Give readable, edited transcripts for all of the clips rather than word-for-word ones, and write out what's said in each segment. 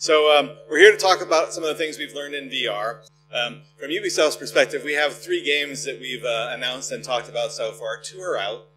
So we're here to talk about some of the things we've learned in VR. From Ubisoft's perspective, we have 3 games that we've announced and talked about so far. 2 are out,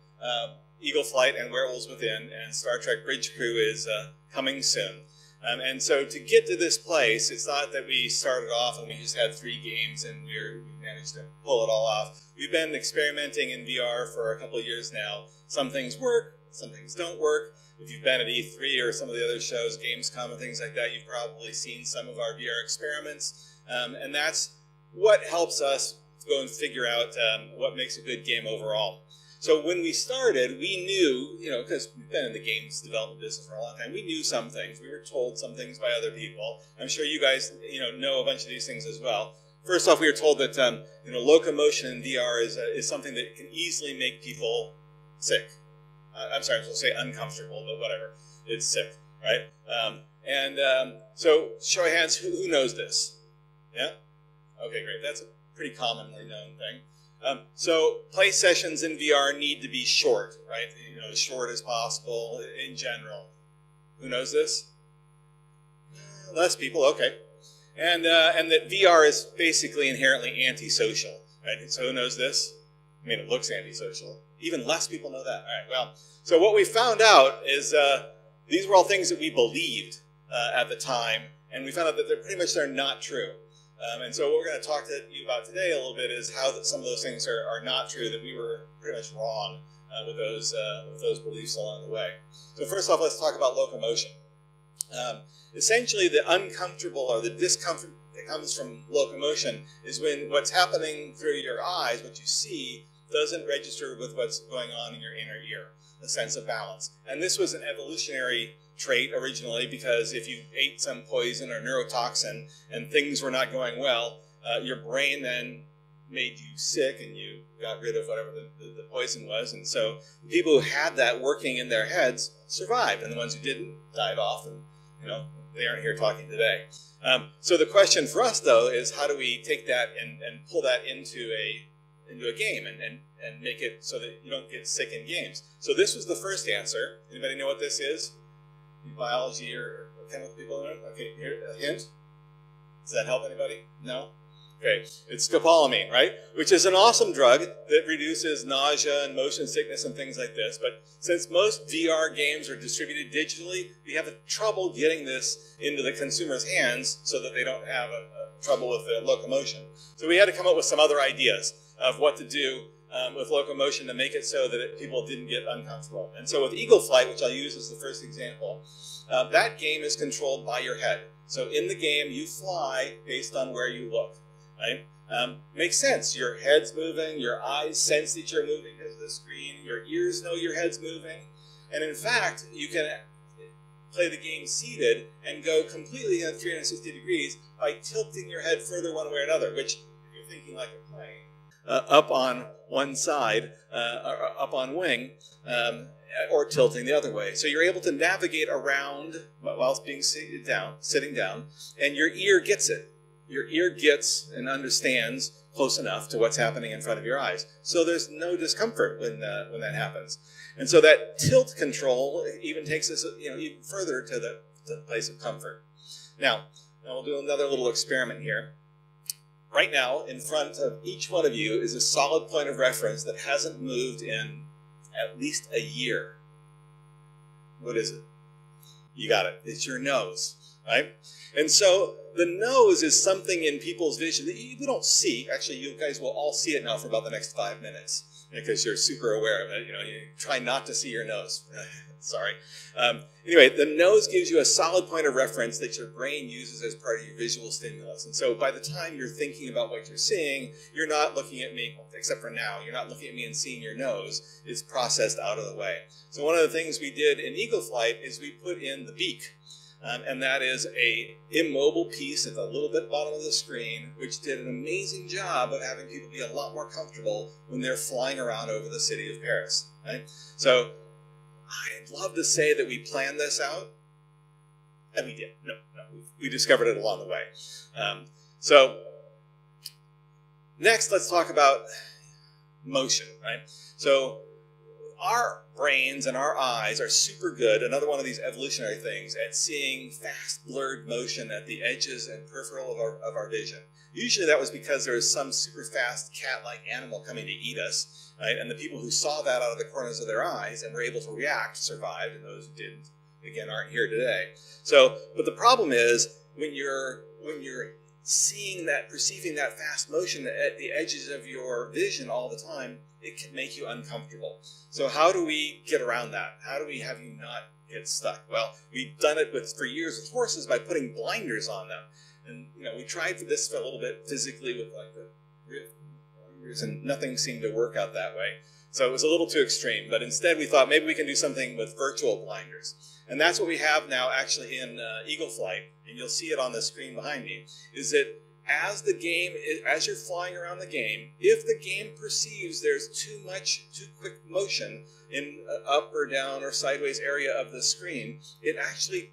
Eagle Flight and Werewolves Within, and Star Trek Bridge Crew is coming soon. And so to get to this place, it's not that we started off and we just had 3 games and we managed to pull it all off. We've been experimenting in VR for a couple of years now. Some things work, some things don't work. If you've been at E3 or some of the other shows, Gamescom and things like that, you've probably seen some of our VR experiments. And that's what helps us go and figure out what makes a good game overall. So when we started, we knew, because we've been in the games development business for a long time, we knew some things. We were told some things by other people. I'm sure you guys, know a bunch of these things as well. First off, we were told that, locomotion in VR is something that can easily make people sick. I'm sorry, I was going to say uncomfortable, but whatever. It's sick, right? So show of hands, who knows this? Yeah? Okay, great. That's a pretty commonly known thing. So play sessions in VR need to be short, right? As short as possible in general. Who knows this? Less people, okay. And that VR is basically inherently antisocial, right? So who knows this? I mean, it looks antisocial. Even less people know that. All right, well, so what we found out is these were all things that we believed at the time, and we found out that they're not true. And so what we're going to talk to you about today a little bit is how some of those things are not true, that we were pretty much wrong with those beliefs along the way. So first off, let's talk about locomotion. Essentially, the uncomfortable or the discomfort that comes from locomotion is when what's happening through your eyes, what you see, doesn't register with what's going on in your inner ear, a sense of balance. And this was an evolutionary trait originally, because if you ate some poison or neurotoxin and things were not going well, your brain then made you sick and you got rid of whatever the poison was. And so the people who had that working in their heads survived, and the ones who didn't died off, and they aren't here talking today. So the question for us, though, is how do we take that and pull that into a game and make it so that you don't get sick in games. So this was the first answer. Anybody know what this is? Biology or chemical people know? Okay, here, a hint. Does that help anybody? No? Okay, it's scopolamine, right? Which is an awesome drug that reduces nausea and motion sickness and things like this. But since most VR games are distributed digitally, we have trouble getting this into the consumer's hands so that they don't have trouble with the locomotion. So we had to come up with some other ideas of what to do with locomotion to make it so that people didn't get uncomfortable. And so with Eagle Flight, which I'll use as the first example, that game is controlled by your head. So in the game, you fly based on where you look, right? Makes sense. Your head's moving, your eyes sense that you're moving because of the screen, your ears know your head's moving, and in fact, you can play the game seated and go completely at 360 degrees by tilting your head further one way or another, which, if you're thinking like a plane, up on one side, or up on wing, or tilting the other way. So you're able to navigate around whilst being sitting down, and your ear gets it. Your ear gets and understands close enough to what's happening in front of your eyes. So there's no discomfort when that happens. And so that tilt control even takes us even further to the place of comfort. Now we'll do another little experiment here. Right now, in front of each one of you is a solid point of reference that hasn't moved in at least a year. What is it? You got it. It's your nose, right? And so the nose is something in people's vision that you don't see. Actually, you guys will all see it now for about the next 5 minutes because you're super aware of it. You try not to see your nose. Sorry. Anyway, the nose gives you a solid point of reference that your brain uses as part of your visual stimulus. And so by the time you're thinking about what you're seeing, you're not looking at me, except for now, you're not looking at me and seeing your nose. It's processed out of the way. So one of the things we did in Eagle Flight is we put in the beak. And that is a immobile piece at the little bit bottom of the screen, which did an amazing job of having people be a lot more comfortable when they're flying around over the city of Paris. Right? So I'd love to say that we planned this out, and we did. No, we discovered it along the way. So next, let's talk about motion. Right? So our brains and our eyes are super good, another one of these evolutionary things, at seeing fast blurred motion at the edges and peripheral of our vision. Usually that was because there was some super fast cat-like animal coming to eat us, right? And the people who saw that out of the corners of their eyes and were able to react survived, and those who didn't, again, aren't here today. So, but the problem is when you're seeing that, perceiving that fast motion at the edges of your vision all the time, it can make you uncomfortable. So how do we get around that? How do we have you not get stuck? Well, we've done it for years with horses by putting blinders on them. And we tried this for a little bit physically with like the blinders, and nothing seemed to work out that way. So it was a little too extreme. But instead we thought maybe we can do something with virtual blinders. And that's what we have now actually in Eagle Flight, and you'll see it on the screen behind me, is that as you're flying around the game, if the game perceives there's too quick motion in up or down or sideways area of the screen, it actually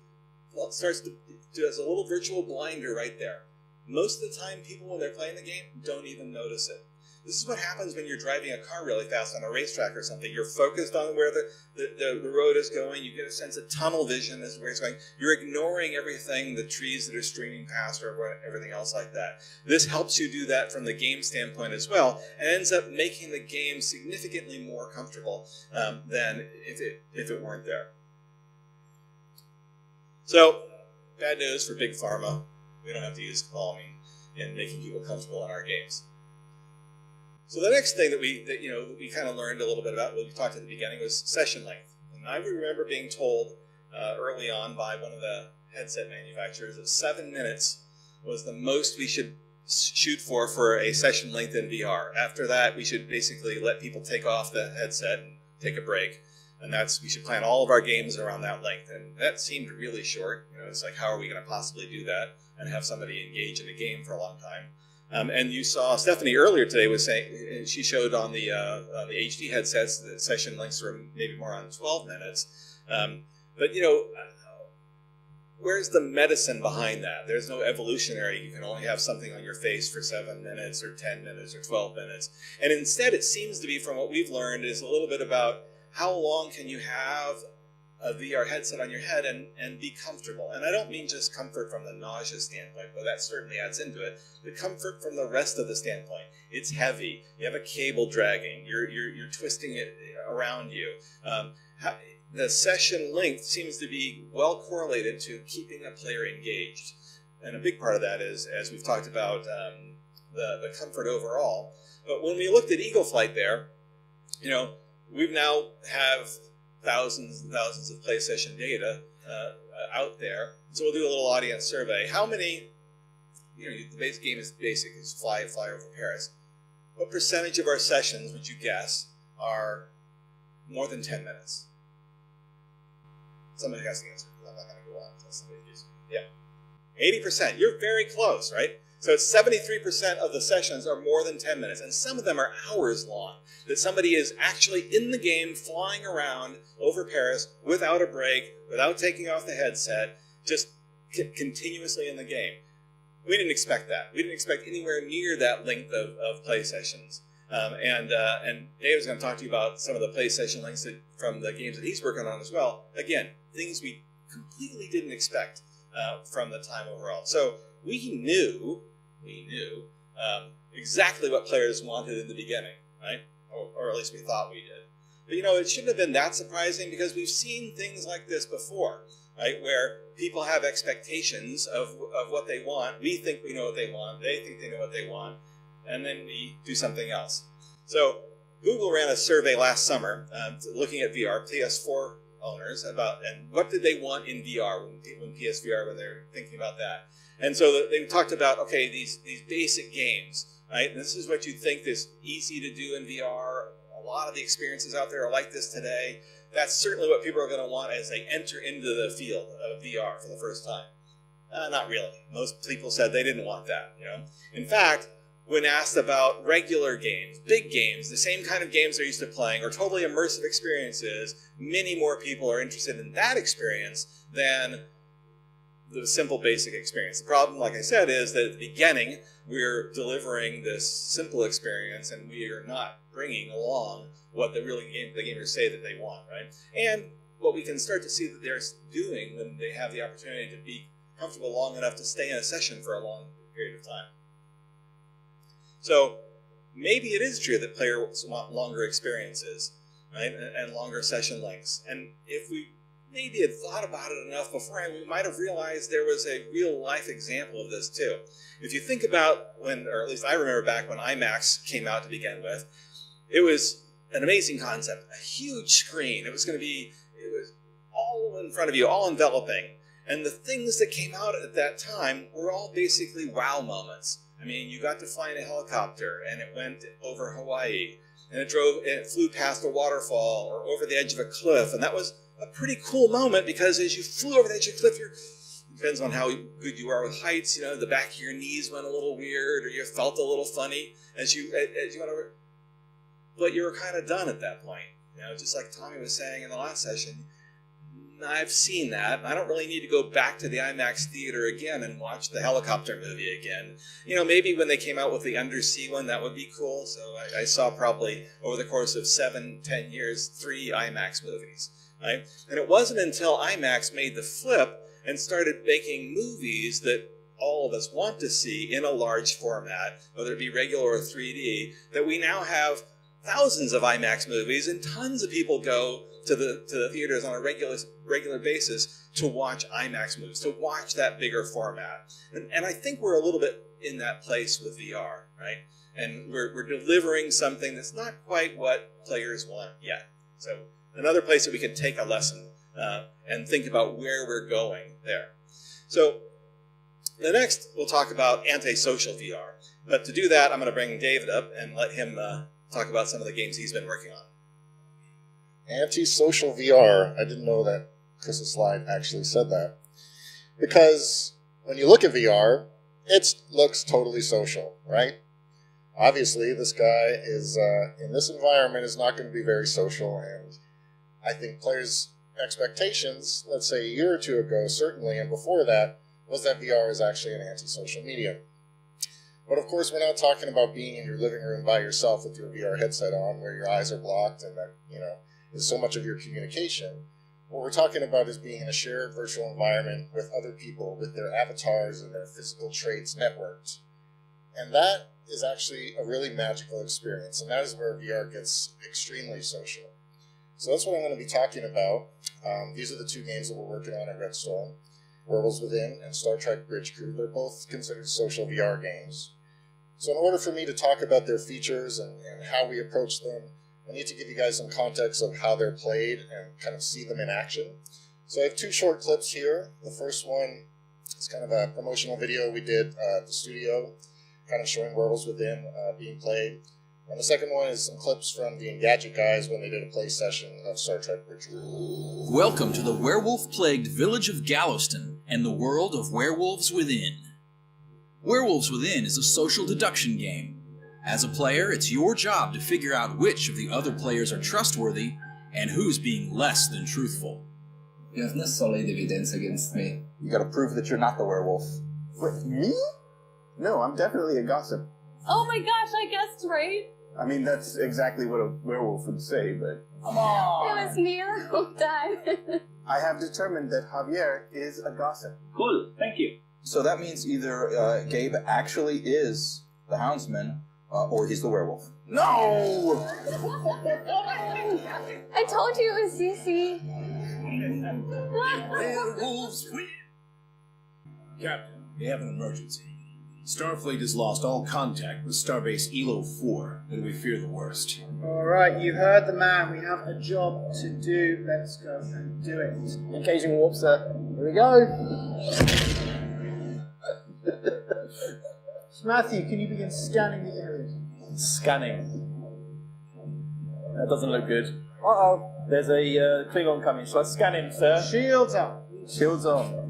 starts to do a little virtual blinder right there. Most of the time, people, when they're playing the game, don't even notice it. This is what happens when you're driving a car really fast on a racetrack or something. You're focused on where the road is going. You get a sense of tunnel vision as where it's going. You're ignoring everything, the trees that are streaming past or everything else like that. This helps you do that from the game standpoint as well, and ends up making the game significantly more comfortable than if it weren't there. So, bad news for Big Pharma. We don't have to use calming in making people comfortable in our games. So the next thing that we kind of learned a little bit about, what we talked at the beginning, was session length. And I remember being told early on by one of the headset manufacturers that 7 minutes was the most we should shoot for a session length in VR. After that, we should basically let people take off the headset and take a break. And we should plan all of our games around that length. And that seemed really short. It's like, how are we going to possibly do that and have somebody engage in a game for a long time? And you saw Stephanie earlier today was saying, she showed on the HD headsets that session lengths were maybe more on 12 minutes. But where's the medicine behind that? There's no evolutionary. You can only have something on your face for 7 minutes or 10 minutes or 12 minutes. And instead, it seems to be, from what we've learned, is a little bit about how long can you have a VR headset on your head and be comfortable. And I don't mean just comfort from the nausea standpoint, but that certainly adds into it. The comfort from the rest of the standpoint. It's heavy. You have a cable dragging. You're twisting it around you. The session length seems to be well correlated to keeping a player engaged. And a big part of that is, as we've talked about, the comfort overall. But when we looked at Eagle Flight there, we now have thousands and thousands of play session data out there. So we'll do a little audience survey. How many, the base game is basic, is fly over Paris. What percentage of our sessions, would you guess, are more than 10 minutes? Somebody has to answer, because I'm not going to go on until somebody gives me. Yeah. 80%. You're very close, right? So it's 73% of the sessions are more than 10 minutes, and some of them are hours long, that somebody is actually in the game flying around over Paris without a break, without taking off the headset, just continuously in the game. We didn't expect that. We didn't expect anywhere near that length of play sessions. And Dave's going to talk to you about some of the play session lengths from the games that he's working on as well. Again, things we completely didn't expect from the time overall. So we knew exactly what players wanted in the beginning, right? Or at least we thought we did. But it shouldn't have been that surprising, because we've seen things like this before, right? Where people have expectations of what they want. We think we know what they want. They think they know what they want. And then we do something else. So Google ran a survey last summer looking at VR, PS4 owners, and what did they want in VR when PSVR, when they're thinking about that. And so they talked about, okay, these basic games, right? And this is what you think is easy to do in VR. A lot of the experiences out there are like this today. That's certainly what people are going to want as they enter into the field of VR for the first time. Not really. Most people said they didn't want that. In fact, when asked about regular games, big games, the same kind of games they're used to playing, or totally immersive experiences, many more people are interested in that experience than the simple basic experience. The problem, like I said, is that at the beginning we're delivering this simple experience and we are not bringing along what the gamers say that they want, right? And what we can start to see that they're doing when they have the opportunity to be comfortable long enough to stay in a session for a long period of time. So maybe it is true that players want longer experiences, right, and longer session lengths. And if we maybe had thought about it enough beforehand, we might have realized there was a real-life example of this too. If you think about when, or at least I remember back when IMAX came out to begin with, it was an amazing concept, a huge screen. It was all in front of you, all enveloping. And the things that came out at that time were all basically wow moments. I mean, you got to fly in a helicopter, and it went over Hawaii, and it flew past a waterfall or over the edge of a cliff, and that was a pretty cool moment because as you flew over the edge of the cliff, depends on how good you are with heights, the back of your knees went a little weird, or you felt a little funny as you went over. But you were kind of done at that point. Just like Tommy was saying in the last session, I've seen that. I don't really need to go back to the IMAX theater again and watch the helicopter movie again. Maybe when they came out with the undersea one, that would be cool. So I saw probably over the course of 7-10 years, 3 IMAX movies. Right? And it wasn't until IMAX made the flip and started making movies that all of us want to see in a large format, whether it be regular or 3D, that we now have thousands of IMAX movies and tons of people go to the theaters on a regular basis to watch IMAX movies, to watch that bigger format. And I think we're a little bit in that place with VR, right? And we're delivering something that's not quite what players want yet. So another place that we can take a lesson and think about where we're going there. So the next, we'll talk about antisocial VR. But to do that, I'm going to bring David up and let him talk about some of the games he's been working on. Antisocial VR. I didn't know that Chris's slide actually said that. Because when you look at VR, it looks totally social, right? Obviously, this guy is, in this environment, is not going to be very social, and I think players' expectations, let's say a year or two ago, certainly, and before that, was that VR is actually an antisocial medium. But of course, we're not talking about being in your living room by yourself with your VR headset on, where your eyes are blocked, and that, is so much of your communication. What we're talking about is being in a shared virtual environment with other people, with their avatars and their physical traits networked. And that is actually a really magical experience, and that is where VR gets extremely social. So that's what I'm going to be talking about. These are the 2 games that we're working on at Redstone, Werewolves Within and Star Trek Bridge Crew. They're both considered social VR games. So in order for me to talk about their features and how we approach them, I need to give you guys some context of how they're played and kind of see them in action. So I have 2 short clips here. The first one is kind of a promotional video we did at the studio, kind of showing Werewolves Within being played. And the second one is some clips from the Engadget guys when they did a play session of Star Trek Bridge Crew. Welcome to the werewolf-plagued village of Galveston and the world of Werewolves Within. Werewolves Within is a social deduction game. As a player, it's your job to figure out which of the other players are trustworthy and who's being less than truthful. You have no solid evidence against me. You gotta prove that you're not the werewolf. Wait, me? No, I'm definitely a gossip. Oh my gosh, I guessed right. I mean, that's exactly what a werewolf would say, but... Come on. It was me the whole time. I have determined that Javier is a gossip. Cool, thank you. So that means either Gabe actually is the houndsman, or he's the werewolf. No! I told you it was Cece. Werewolves win! Captain, we have an emergency. Starfleet has lost all contact with Starbase ELO 4, and we fear the worst. Alright, you heard the man. We have a job to do. Let's go and do it. Engaging warp, sir. Here we go. Matthew, can you begin scanning the area? Scanning. That doesn't look good. Uh-oh. There's a Klingon coming. Shall I scan him, sir? Shields up. Shields on.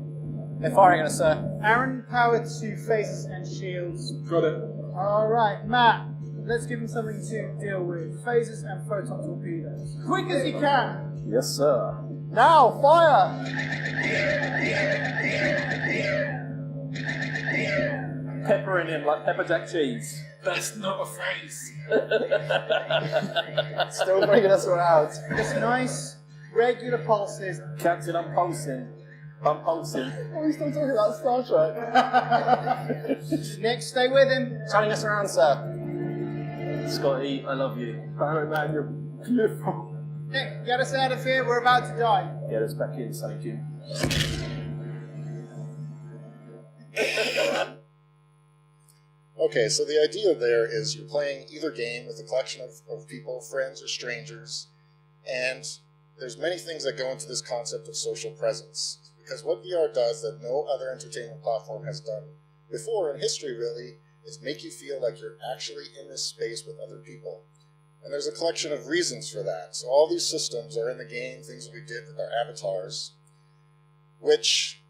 They're firing at us, sir. Aaron, power to phasers and shields. Got it. Alright, Matt, let's give him something to deal with. Phasers and photon torpedoes. Quick as you can. Yes, sir. Now, fire! Peppering him like pepper jack cheese. That's not a phrase. Still bringing us around. Just nice, regular pulses. Captain, I'm pulsing. I'm pulsing. Are we still talking about Star Trek? Nick, stay with him. Turning us around, sir. Scotty, I love you. Barry, man, you're beautiful. Nick, get us out of here. We're about to die. Get us back in, thank you. Okay, so the idea there is you're playing either game with a collection of people, friends or strangers, and there's many things that go into this concept of social presence. Because what VR does that no other entertainment platform has done before in history really is make you feel like you're actually in this space with other people. And there's a collection of reasons for that. So all these systems are in the game, things that we did with our avatars, which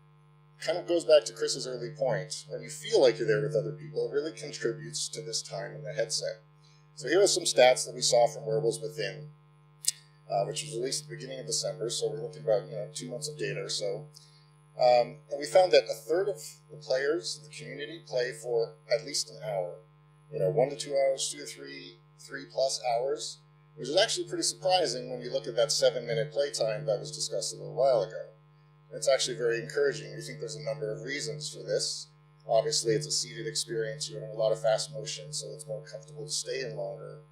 kind of goes back to Chris's early point. When you feel like you're there with other people, it really contributes to this time in the headset. So here are some stats that we saw from Werewolves Within, which was released at the beginning of December, so we're looking about 2 months of data or so. And we found that a third of the players in the community play for at least an hour. 1 to 2 hours, 2 to 3+ hours, which is actually pretty surprising when you look at that 7-minute playtime that was discussed a little while ago. It's actually very encouraging. We think there's a number of reasons for this. Obviously, it's a seated experience. You're in a lot of fast motion, so it's more comfortable to stay in longer.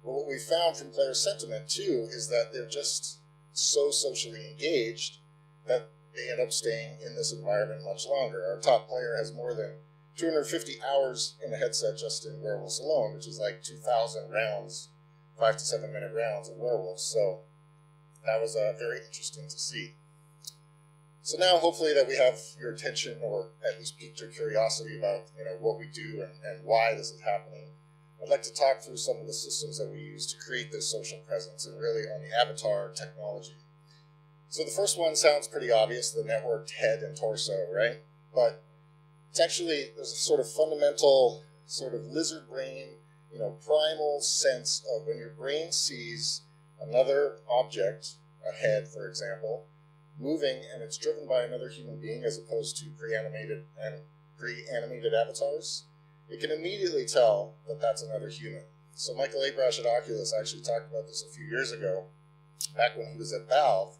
But what we found from player sentiment, too, is that they're just so socially engaged that they end up staying in this environment much longer. Our top player has more than 250 hours in the headset just in Werewolves alone, which is like 2,000 rounds, 5 to 7 minute rounds of Werewolves. So that was very interesting to see. So now, hopefully, that we have your attention, or at least piqued your curiosity about what we do and why this is happening. I'd like to talk through some of the systems that we use to create this social presence, and really on the avatar technology. So the first one sounds pretty obvious: the networked head and torso, right? But it's actually, there's a sort of fundamental, sort of lizard brain, primal sense of when your brain sees another object, a head, for example, moving, and it's driven by another human being as opposed to pre-animated avatars, it can immediately tell that that's another human. So Michael Abrash at Oculus actually talked about this a few years ago, back when he was at Valve.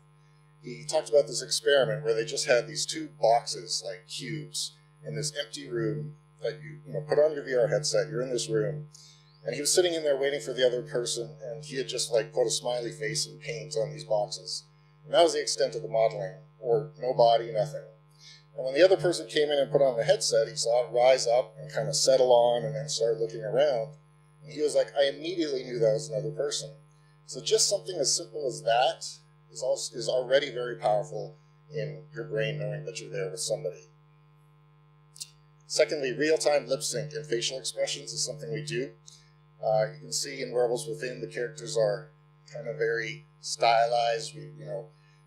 He talked about this experiment where they just had these 2 boxes, like cubes, in this empty room that you put on your VR headset. You're in this room, and he was sitting in there waiting for the other person, and he had just put a smiley face and paint on these boxes. And that was the extent of the modeling, or no body, nothing. And when the other person came in and put on the headset, he saw it rise up and kind of settle on and then start looking around. And he was like, I immediately knew that was another person. So just something as simple as that is already very powerful in your brain knowing that you're there with somebody. Secondly, real-time lip sync and facial expressions is something we do. You can see in Werewolves Within, the characters are kind of very stylized. We,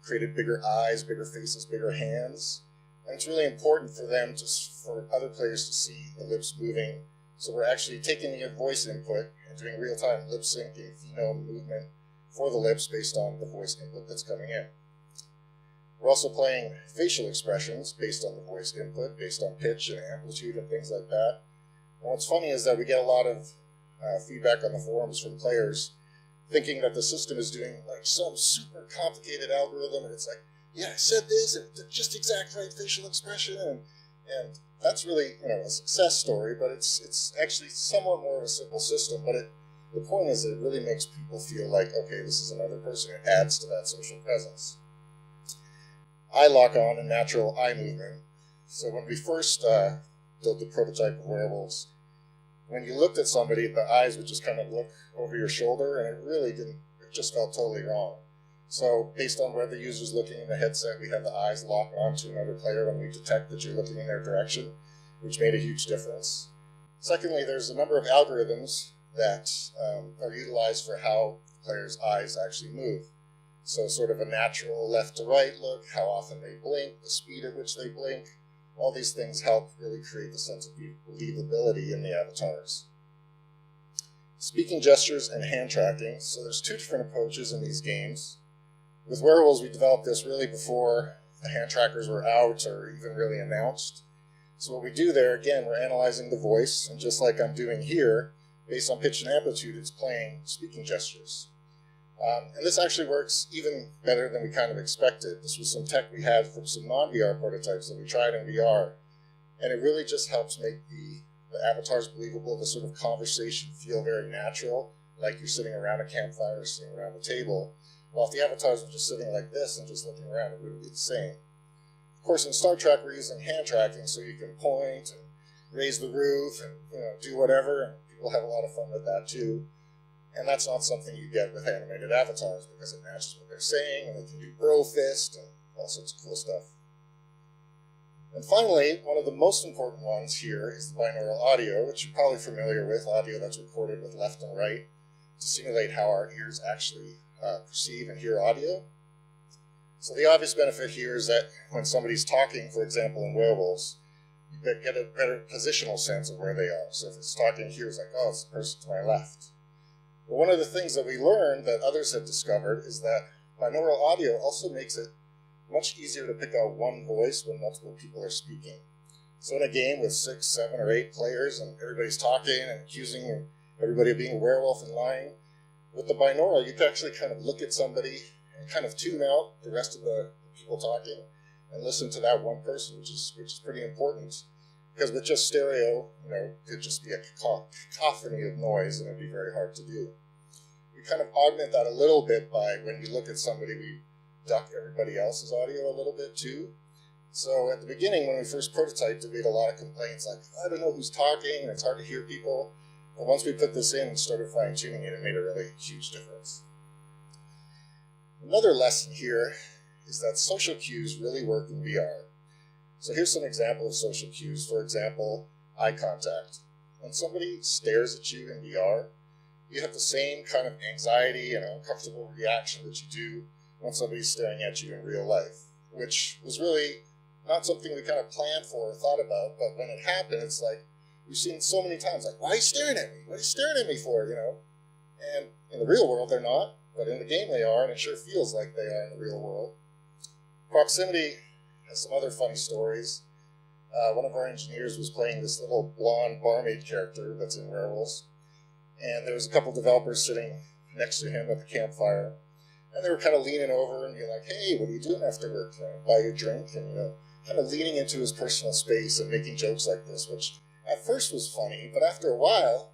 created bigger eyes, bigger faces, bigger hands. And it's really important for them for other players to see the lips moving. So we're actually taking the voice input and doing real-time lip syncing, phenome movement for the lips based on the voice input that's coming in. We're also playing facial expressions based on the voice input, based on pitch and amplitude and things like that. And what's funny is that we get a lot of feedback on the forums from players thinking that the system is doing some super complicated algorithm, and it's like, yeah, I said this, and just exact right facial expression, and that's really a success story, but it's actually somewhat more of a simple system. But the point is that it really makes people feel like, okay, this is another person. It adds to that social presence. Eye lock on and natural eye movement. So when we first built the prototype of Werewolves, when you looked at somebody, the eyes would just kind of look over your shoulder, and it just felt totally wrong. So based on where the user's looking in the headset, we have the eyes lock onto another player when we detect that you're looking in their direction, which made a huge difference. Secondly, there's a number of algorithms that are utilized for how players' eyes actually move. So sort of a natural left to right look, how often they blink, the speed at which they blink. All these things help really create the sense of believability in the avatars. Speaking gestures and hand tracking. So there's 2 different approaches in these games. With Werewolves, we developed this really before the hand trackers were out or even really announced. So what we do there, again, we're analyzing the voice, and just like I'm doing here, based on pitch and amplitude, it's playing speaking gestures. And this actually works even better than we kind of expected. This was some tech we had from some non-VR prototypes that we tried in VR, and it really just helps make the avatars believable, the sort of conversation feel very natural, like you're sitting around a campfire or sitting around a table. Well, if the avatars were just sitting like this and just looking around, it wouldn't be the same. Of course, in Star Trek, we're using hand tracking, so you can point and raise the roof and do whatever, and people have a lot of fun with that too. And that's not something you get with animated avatars because it matches what they're saying, and they can do bro fist and all sorts of cool stuff. And finally, one of the most important ones here is the binaural audio, which you're probably familiar with, audio that's recorded with left and right to simulate how our ears actually perceive and hear audio. So the obvious benefit here is that when somebody's talking, for example, in Werewolves, you get a better positional sense of where they are. So if it's talking here, it's like, oh, it's the person to my left. But one of the things that we learned that others have discovered is that binaural audio also makes it much easier to pick out one voice when multiple people are speaking. So in a game with 6, 7, or 8 players and everybody's talking and accusing everybody of being a werewolf and lying, with the binaural you can actually kind of look at somebody and kind of tune out the rest of the people talking and listen to that one person, which is pretty important. Because with just stereo, it'd just be a cacophony of noise and it'd be very hard to do. We kind of augment that a little bit by when we look at somebody, we duck everybody else's audio a little bit too. So at the beginning, when we first prototyped, we had a lot of complaints like, I don't know who's talking, and it's hard to hear people. But once we put this in and started fine-tuning it, it made a really huge difference. Another lesson here is that social cues really work in VR. So here's some example of social cues. For example, eye contact. When somebody stares at you in VR, you have the same kind of anxiety and uncomfortable reaction that you do when somebody's staring at you in real life, which was really not something we kind of planned for or thought about, but when it happened, it's like, we've seen so many times, like, why are you staring at me? What are you staring at me for, And in the real world, they're not, but in the game they are, and it sure feels like they are in the real world. Proximity has some other funny stories. One of our engineers was playing this little blonde barmaid character that's in Werewolves, and there was a couple developers sitting next to him at the campfire, and they were kind of leaning over and being like, hey, what are you doing after work? Buy you a drink? And, kind of leaning into his personal space and making jokes like this, which at first was funny, but after a while,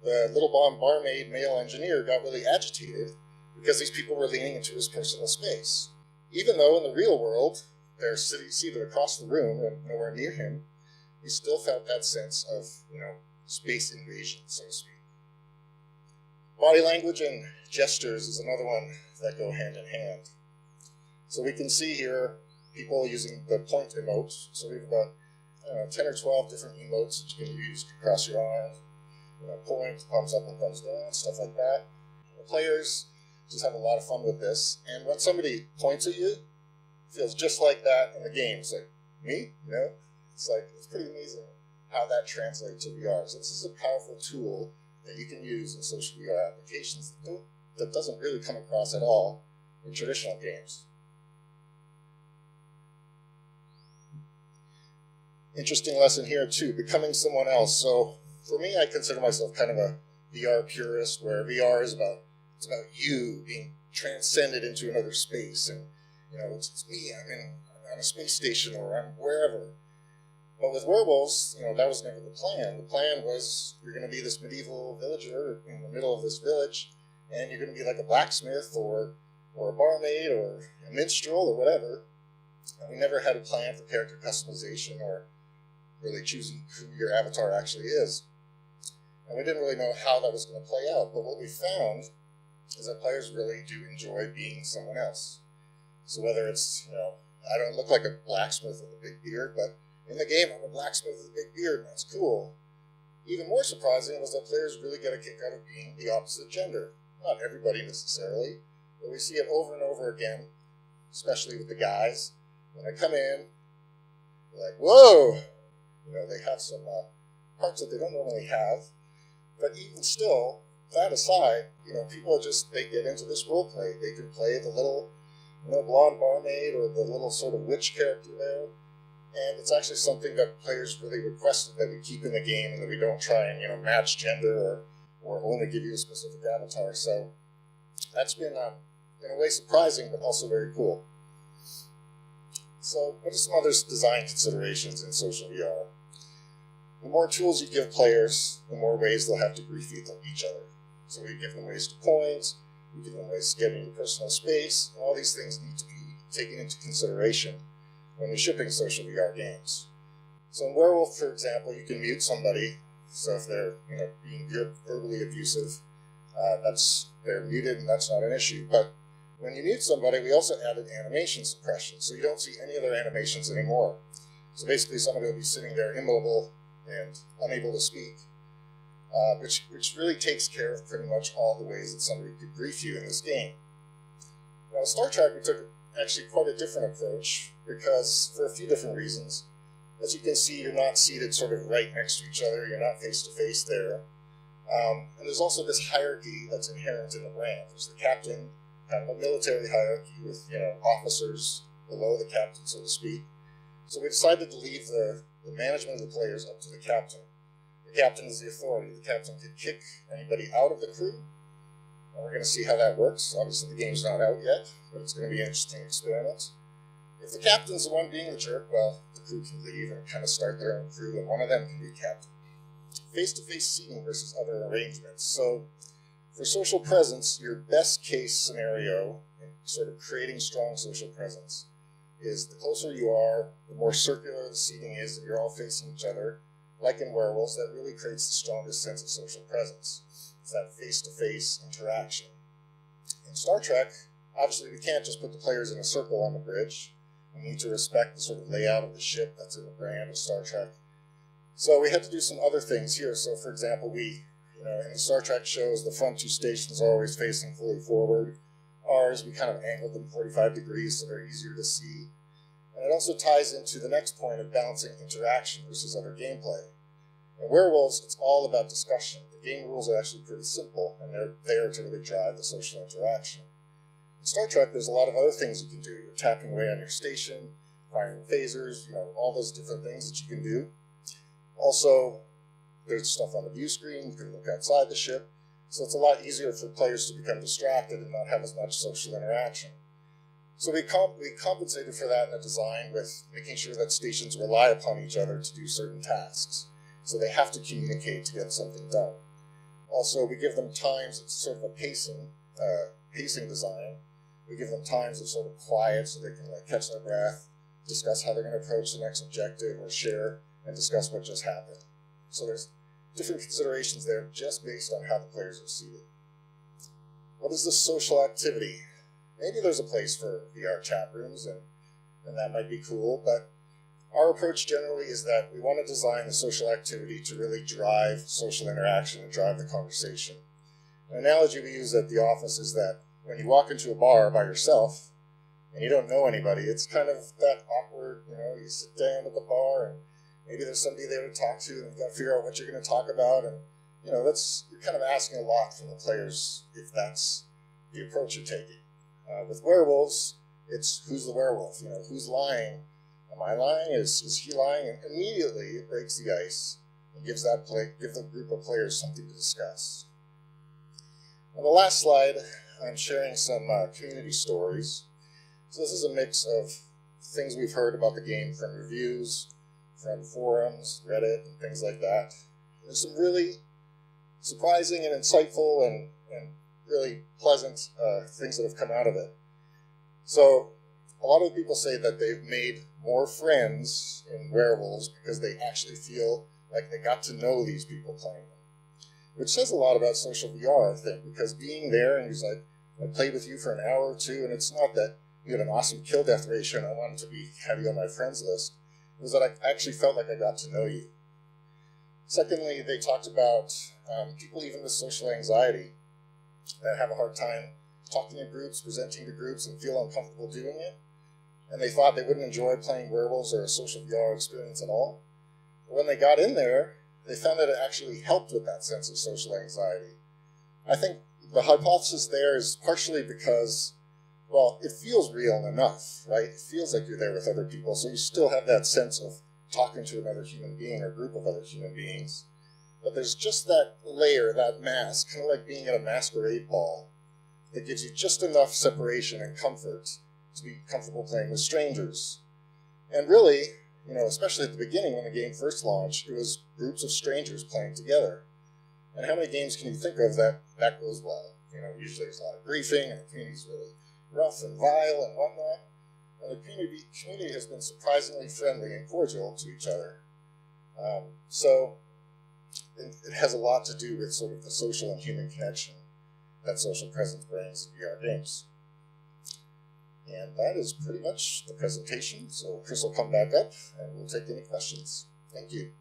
the little barmaid male engineer got really agitated because these people were leaning into his personal space. Even though in the real world, they're seated across the room and nowhere near him, he still felt that sense of, space invasion, so to speak. Body language and gestures is another one that go hand in hand. So we can see here people using the point emote. So we have about 10 or 12 different emotes that you can use. You can cross your arms, point, thumbs up and thumbs down, stuff like that. The players just have a lot of fun with this. And when somebody points at you, it feels just like that in the game. It's like, me? It's pretty amazing how that translates to VR. So this is a powerful tool that you can use in social VR applications that doesn't really come across at all in traditional games. Interesting lesson here too, becoming someone else. So for me, I consider myself kind of a VR purist, where VR is about you being transcended into another space, and it's me. I'm on a space station or I'm wherever. But with Werewolves, that was never the plan. The plan was you're going to be this medieval villager in the middle of this village, and you're going to be like a blacksmith or a barmaid or a minstrel or whatever. And we never had a plan for character customization or really choosing who your avatar actually is. And we didn't really know how that was going to play out. But what we found is that players really do enjoy being someone else. So whether it's, I don't look like a blacksmith with a big beard, but in the game, I'm a blacksmith with a big beard, and that's cool. Even more surprising was that players really get a kick out of being the opposite gender. Not everybody necessarily, but we see it over and over again, especially with the guys. When they come in, they're like, whoa! They have some parts that they don't normally have. But even still, that aside, people they get into this role play. They can play the little blonde barmaid or the little sort of witch character there. And it's actually something that players really requested that we keep in the game and that we don't try and, match gender or only give you a specific avatar. So that's been, in a way, surprising, but also very cool. So what are some other design considerations in social VR? The more tools you give players, the more ways they'll have to grief each other. So we give them ways to point, we give them ways to get into personal space, and all these things need to be taken into consideration when you're shipping social VR games. So in Werewolf, for example, you can mute somebody. So if they're being verbally abusive, they're muted and that's not an issue. But when you mute somebody, we also added animation suppression, so you don't see any other animations anymore. So basically somebody will be sitting there immobile and unable to speak, which really takes care of pretty much all the ways that somebody could grief you in this game. Now with Star Trek, we took actually quite a different approach, because for a few different reasons. As you can see, you're not seated sort of right next to each other, you're not face to face there. And there's also this hierarchy that's inherent in the brand. There's the captain, kind of a military hierarchy with officers below the captain, so to speak. So we decided to leave the management of the players up to the captain. The captain is the authority. The captain can kick anybody out of the crew. And we're going to see how that works. Obviously the game's not out yet, but it's going to be an interesting experiment. If the captain's the one being the jerk, well, the crew can leave and kind of start their own crew, and one of them can be captain. Face-to-face seating versus other arrangements. So for social presence, your best case scenario in sort of creating strong social presence is the closer you are, the more circular the seating is, and you're all facing each other. Like in Werewolves, that really creates the strongest sense of social presence. It's that face-to-face interaction. In Star Trek, obviously we can't just put the players in a circle on the bridge. We need to respect the sort of layout of the ship that's in the brand of Star Trek. So we had to do some other things here. So for example, in the Star Trek shows, the front two stations are always facing fully forward. Ours, we kind of angled them 45 degrees so they're easier to see. And it also ties into the next point of balancing interaction versus other gameplay. In Werewolves, it's all about discussion. The game rules are actually pretty simple, and they're there to really drive the social interaction. In Star Trek, there's a lot of other things you can do. You're tapping away on your station, firing phasers, all those different things that you can do. Also, there's stuff on the view screen, you can look outside the ship, so it's a lot easier for players to become distracted and not have as much social interaction. So we compensated for that in the design with making sure that stations rely upon each other to do certain tasks. So they have to communicate to get something done. Also, we give them times, it's sort of a pacing design. We give them times of sort of quiet so they can catch their breath, discuss how they're going to approach the next objective, or share and discuss what just happened. So there's different considerations there just based on how the players are seated. What is the social activity? Maybe there's a place for VR chat rooms, and that might be cool, but our approach generally is that we want to design the social activity to really drive social interaction and drive the conversation. An analogy we use at the office is that when you walk into a bar by yourself and you don't know anybody, it's kind of that awkward, you sit down at the bar and maybe there's somebody there to talk to and you've got to figure out what you're going to talk about, and you're kind of asking a lot from the players if that's the approach you're taking. With Werewolves, it's who's the werewolf, who's lying? Am I lying? Is he lying? And immediately it breaks the ice and gives the group of players something to discuss. On the last slide, I'm sharing some community stories. So this is a mix of things we've heard about the game from reviews, from forums, Reddit, and things like that. There's some really surprising and insightful and really pleasant things that have come out of it. So a lot of people say that they've made more friends in Werewolves because they actually feel like they got to know these people playing them. Which says a lot about social VR, I think, because being there and he's like, I played with you for an hour or two, and it's not that you had an awesome kill death ratio and I wanted to have you on my friends list. It was that I actually felt like I got to know you. Secondly, they talked about people even with social anxiety that have a hard time talking to groups, presenting to groups, and feel uncomfortable doing it. And they thought they wouldn't enjoy playing Werewolves or a social VR experience at all. But when they got in there, they found that it actually helped with that sense of social anxiety. I think the hypothesis there is partially because well, it feels real enough, right? It feels like you're there with other people, so you still have that sense of talking to another human being or group of other human beings. But there's just that layer, that mask, kind of like being at a masquerade ball, that gives you just enough separation and comfort to be comfortable playing with strangers. And really, especially at the beginning when the game first launched, it was groups of strangers playing together. And how many games can you think of that goes well? Usually there's a lot of griefing, and the community's really rough and vile and whatnot. And the community has been surprisingly friendly and cordial to each other. So it has a lot to do with sort of the social and human connection that social presence brings in VR games. And that is pretty much the presentation. So Chris will come back up and we'll take any questions. Thank you.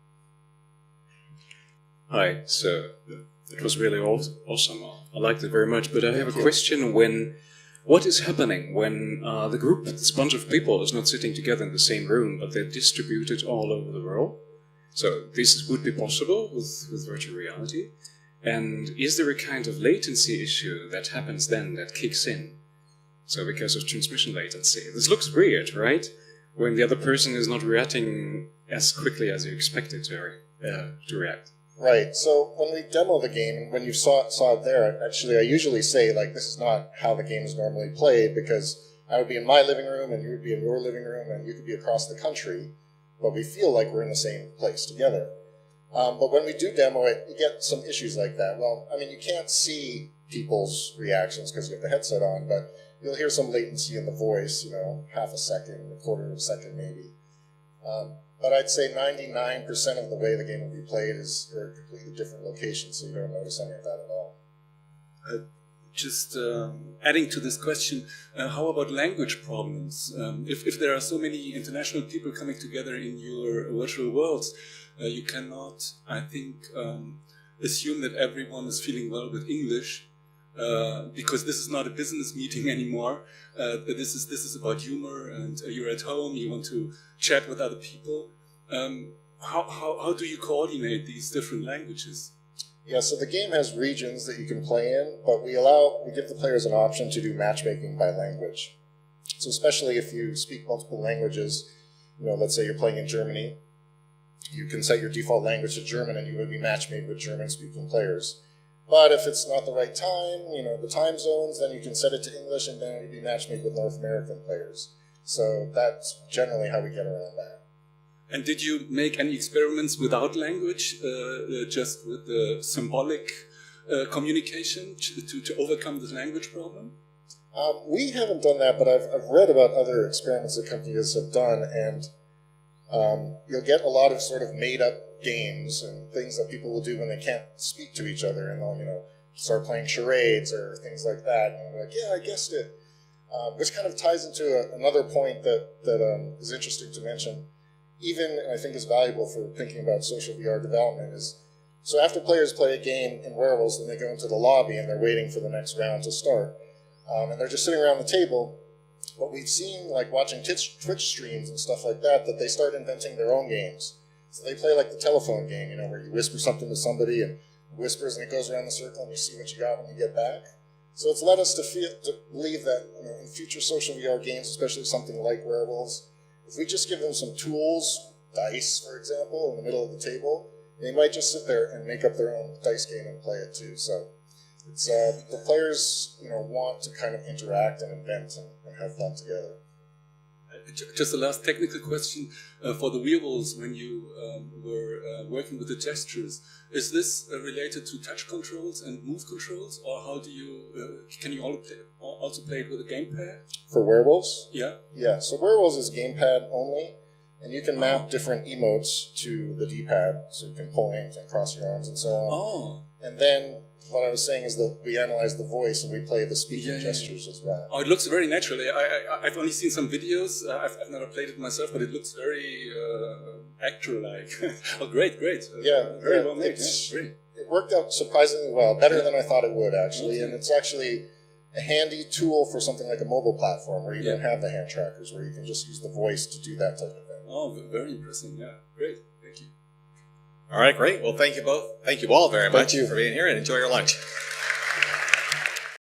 Hi, so it was really awesome. I liked it very much, but I have a question. What is happening when the group, this bunch of people, is not sitting together in the same room, but they're distributed all over the world? So this would be possible with virtual reality. And is there a kind of latency issue that happens then that kicks in? So because of transmission latency. This looks weird, right? When the other person is not reacting as quickly as you expect it to react. Right, so when we demo the game, and when you saw it there, actually I usually say, this is not how the game is normally played, because I would be in my living room, and you would be in your living room, and you could be across the country, but we feel like we're in the same place together. But when we do demo it, you get some issues like that. Well, you can't see people's reactions because you have the headset on, but you'll hear some latency in the voice, half a second, a quarter of a second maybe. But I'd say 99% of the way the game will be played is you're in a completely different location, so you don't notice any of that at all. Just adding to this question, how about language problems? If there are so many international people coming together in your virtual worlds, you cannot, I think, assume that everyone is feeling well with English, because this is not a business meeting anymore. This is about humor, and you're at home, you want to chat with other people. How do you coordinate these different languages? Yeah, so the game has regions that you can play in, but we give the players an option to do matchmaking by language. So especially if you speak multiple languages, let's say you're playing in Germany, you can set your default language to German and you would be matchmade with German-speaking players. But if it's not the right time, the time zones, then you can set it to English and then you'd be matchmade with North American players. So that's generally how we get around that. And did you make any experiments without language, just with the symbolic communication to overcome this language problem? We haven't done that, but I've read about other experiments that companies have done, and you'll get a lot of sort of made-up games and things that people will do when they can't speak to each other, and they'll start playing charades or things like that, and they're like, yeah, I guessed it. Which kind of ties into another point that is interesting to mention. Even, I think, is valuable for thinking about social VR development is, so after players play a game in Werewolves, then they go into the lobby and they're waiting for the next round to start. And they're just sitting around the table. But we've seen, watching Twitch streams and stuff like that, that they start inventing their own games. So they play the telephone game, where you whisper something to somebody and it whispers and it goes around the circle and you see what you got when you get back. So it's led us to believe that in future social VR games, especially something like Werewolves, if we just give them some tools, dice, for example, in the middle of the table, they might just sit there and make up their own dice game and play it too. So it's the players, want to kind of interact and invent and have fun together. Just the last technical question for the Werewolves, when you were working with the gestures, is this related to touch controls and move controls, or how do you can you also play it with a gamepad? For Werewolves? Yeah. Yeah. So Werewolves is gamepad only, and you can map different emotes to the D-pad, so you can point and cross your arms and so on. Oh. And then what I was saying is that we analyze the voice and we play the speaking gestures as well. Oh, it looks very natural. I've only seen some videos. I've never played it myself, but it looks very actor-like. Oh, great. Very well made. Great. It worked out surprisingly well, better than I thought it would, actually. And it's actually a handy tool for something like a mobile platform where you don't have the hand trackers, where you can just use the voice to do that type of thing. Oh, very impressive. Yeah, great. Thank you. All right, great. Well, thank you both. Thank you all very much for being here, and enjoy your lunch.